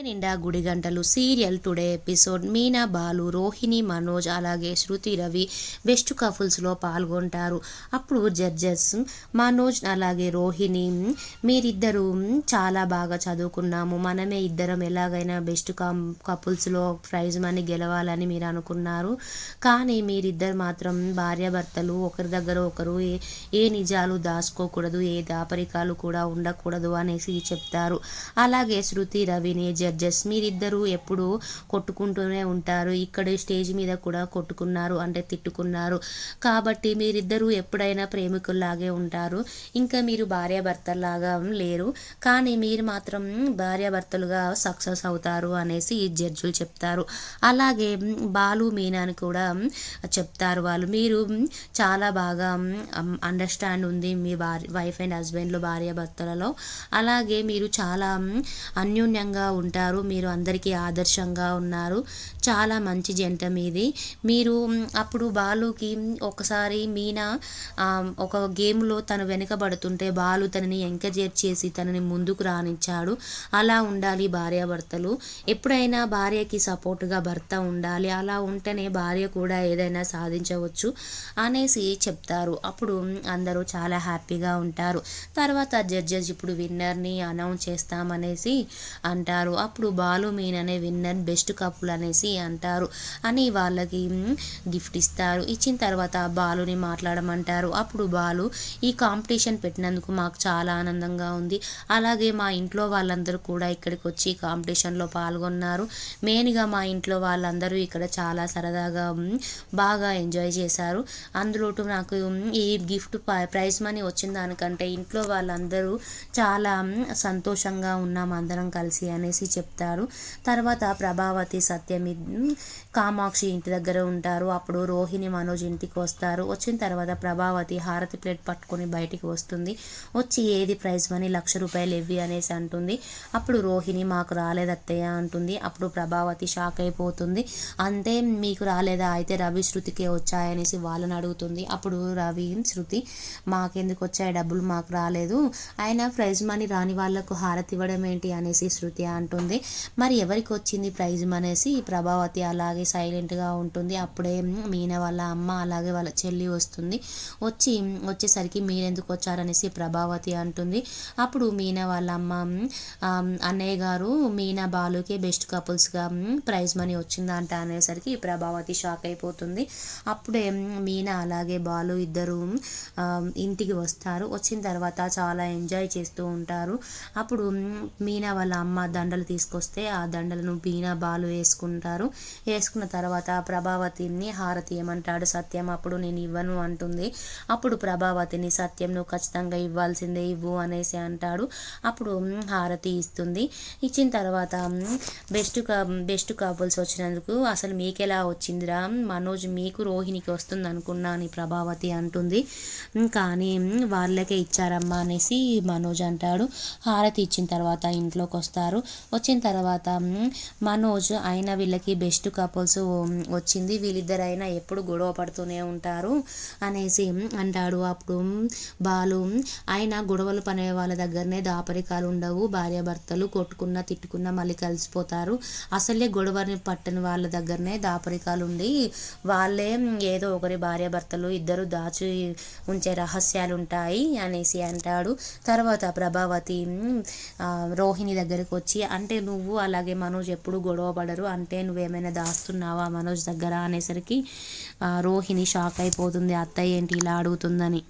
నిండా గుడి గంటలు serial today episode Meena Balu Rohini Manoj అలాగే శృతి రవి బెస్ట్ కపుల్స్లో పాల్గొంటారు. అప్పుడు జడ్జెస్ మనోజ్ అలాగే రోహిణి మీరిద్దరూ చాలా బాగా చదువుకున్నాము, మనమే ఇద్దరం ఎలాగైనా బెస్ట్ కపుల్స్లో ప్రైజ్ మనీ గెలవాలని మీరు అనుకున్నారు, కానీ మీరిద్దరు మాత్రం భార్యాభర్తలు ఒకరి దగ్గర ఒకరు ఏ నిజాలు దాచుకోకూడదు, ఏ దాపరికాలు కూడా ఉండకూడదు అనేసి చెప్తారు. అలాగే శృతి రవిని జడ్జెస్ మీరిద్దరూ ఎప్పుడు కొట్టుకుంటూనే ఉంటారు, ఇక్కడ స్టేజ్ మీద కూడా కొట్టుకున్నారు అంటే తిట్టుకున్నారు, కాబట్టి మీరిద్దరూ ఎప్పుడైనా ప్రేమికుల్లాగే ఉంటారు, ఇంకా మీరు భార్యాభర్తల్లాగా లేరు, కానీ మీరు మాత్రం భార్యాభర్తలుగా సక్సెస్ అవుతారు అనేసి జడ్జులు చెప్తారు. అలాగే బాలు మీనాని కూడా చెప్తారు, వాళ్ళు మీరు చాలా బాగా అండర్స్టాండ్ ఉంది మీ వైఫ్ అండ్ హస్బెండ్లో భార్యాభర్తలలో, అలాగే మీరు చాలా అన్యోన్యంగా ఉంటారు, మీరు అందరికీ ఆదర్శంగా ఉన్నారు, చాలా మంచి జంట మీది. మీరు అప్పుడు బాలుకి ఒకసారి మీనా ఒక గేమ్లో తను వెనుకబడుతుంటే బాలు తనని ఎంకరేజ్ చేసి తనని ముందుకు రానిచ్చాడు, అలా ఉండాలి భార్యాభర్తలు, ఎప్పుడైనా భార్యకి సపోర్టుగా భర్త ఉండాలి, అలా ఉంటేనే భార్య కూడా ఏదైనా సాధించవచ్చు అనేసి చెప్తారు. అప్పుడు అందరూ చాలా హ్యాపీగా ఉంటారు. తర్వాత జడ్జెస్ ఇప్పుడు విన్నర్ని అనౌన్స్ చేస్తామనేసి అంటారు. అప్పుడు బాలు మీననే విన్నర్ బెస్ట్ కపుల్ అనేసి అంటారు అని వాళ్ళకి గిఫ్ట్ ఇస్తారు. ఇచ్చిన తర్వాత బాలుని మాట్లాడమంటారు. అప్పుడు బాలు ఈ కాంపిటీషన్ పెట్టినందుకు మాకు చాలా ఆనందంగా ఉంది, అలాగే మా ఇంట్లో వాళ్ళందరూ కూడా ఇక్కడికి వచ్చి కాంపిటీషన్లో పాల్గొన్నారు, మెయిన్గా మా ఇంట్లో వాళ్ళందరూ ఇక్కడ చాలా సరదాగా బాగా ఎంజాయ్ చేశారు, అందులో నాకు ఈ గిఫ్ట్ ప్రైజ్ మనీ వచ్చిన దానికంటే ఇంట్లో వాళ్ళందరూ చాలా సంతోషంగా ఉన్నాం అందరం కలిసి అనేసి చెప్తారు. తర్వాత ప్రభావతి సత్యం కామాక్షి ఇంటి దగ్గర ఉంటారు. అప్పుడు రోహిణి మనోజ్ ఇంటికి వస్తారు. వచ్చిన తర్వాత ప్రభావతి హారతి ప్లేట్ పట్టుకొని బయటికి వస్తుంది. వచ్చి ఏది ప్రైజ్ మనీ ₹1,00,000 ఇవ్వి అనేసి అంటుంది. అప్పుడు రోహిణి మాకు రాలేదు అత్తయ్య అంటుంది. అప్పుడు ప్రభావతి షాక్ అయిపోతుంది. అంతే మీకు రాలేదా, అయితే రవి శృతికే వచ్చాయనేసి వాళ్ళని అడుగుతుంది. అప్పుడు రవి శృతి మాకెందుకు వచ్చాయి డబ్బులు, మాకు రాలేదు, అయినా ప్రైజ్ మనీ రాని వాళ్లకు హారతి ఇవ్వడం ఏంటి అనేసి శృతి అంటుంది. మరి ఎవరికి వచ్చింది ప్రైజ్ అనేసి ప్రభావతి అలాగే సైలెంట్గా ఉంటుంది. అప్పుడే మీనా వాళ్ళ అమ్మ అలాగే వాళ్ళ చెల్లి వస్తుంది. వచ్చేసరికి మీరెందుకు వచ్చారనేసి ప్రభావతి అంటుంది. అప్పుడు మీనా వాళ్ళ అమ్మ అన్నయ్య గారు మీనా బాలుకే బెస్ట్ కపుల్స్గా ప్రైజ్ మనీ వచ్చిందంట అనేసరికి ప్రభావతి షాక్ అయిపోతుంది. అప్పుడే మీనా అలాగే బాలు ఇద్దరు ఇంటికి వస్తారు. వచ్చిన తర్వాత చాలా ఎంజాయ్ చేస్తూ ఉంటారు. అప్పుడు మీనా వాళ్ళ అమ్మ దండలు తీసుకొస్తే ఆ దండలను మీనా బాలు వేసుకుంటారు. వేసుకున్న తర్వాత ప్రభావతిని హారతి ఏమంటాడు సత్యం. అప్పుడు నేను ఇవ్వను అంటుంది. అప్పుడు ప్రభావతిని సత్యం నువ్వు ఖచ్చితంగా ఇవ్వాల్సిందే, ఇవ్వు అనేసి అంటాడు. అప్పుడు హారతి ఇస్తుంది. ఇచ్చిన తర్వాత బెస్ట్ కపుల్స్ వచ్చినందుకు అసలు మీకెలా వచ్చిందిరా మనోజ్, మీకు రోహిణికి వస్తుంది అనుకున్నా అని ప్రభావతి అంటుంది. కానీ వాళ్ళకే ఇచ్చారమ్మా అనేసి మనోజ్ అంటాడు. హారతి ఇచ్చిన తర్వాత ఇంట్లోకి వస్తారు. వచ్చిన తర్వాత మనోజ్ అయినా వీళ్ళకి బెస్ట్ కపుల్స్ వచ్చింది, వీళ్ళిద్దరైనా ఎప్పుడు గొడవ పడుతూనే ఉంటారు అనేసి అంటాడు. అప్పుడు బాలు అయినా గొడవలు పనే వాళ్ళ దగ్గరనే దాపరికాలు ఉండవు, భార్యాభర్తలు కొట్టుకున్నా తిట్టుకున్నా మళ్ళీ కలిసిపోతారు, అసలే గొడవని పట్టని వాళ్ళ దగ్గరనే దాపరికాలు ఉండి వాళ్ళే ఏదో ఒకరి భార్యాభర్తలు ఇద్దరు దాచి ఉంచే రహస్యాలు ఉంటాయి అనేసి అంటాడు. తర్వాత ప్రభావతి రోహిణి దగ్గరికి వచ్చి అంటే నువ్వు అలాగే మనోజ్ ఎప్పుడు గొడవ పడరు, అంటే నువ్వేమైనా దాస్తున్నావా మనోజ్ దగ్గర అనేసరికి రోహిణి షాక్ అయిపోతుంది, అత్తయ్య ఏంటి ఇలా అడుగుతుందని.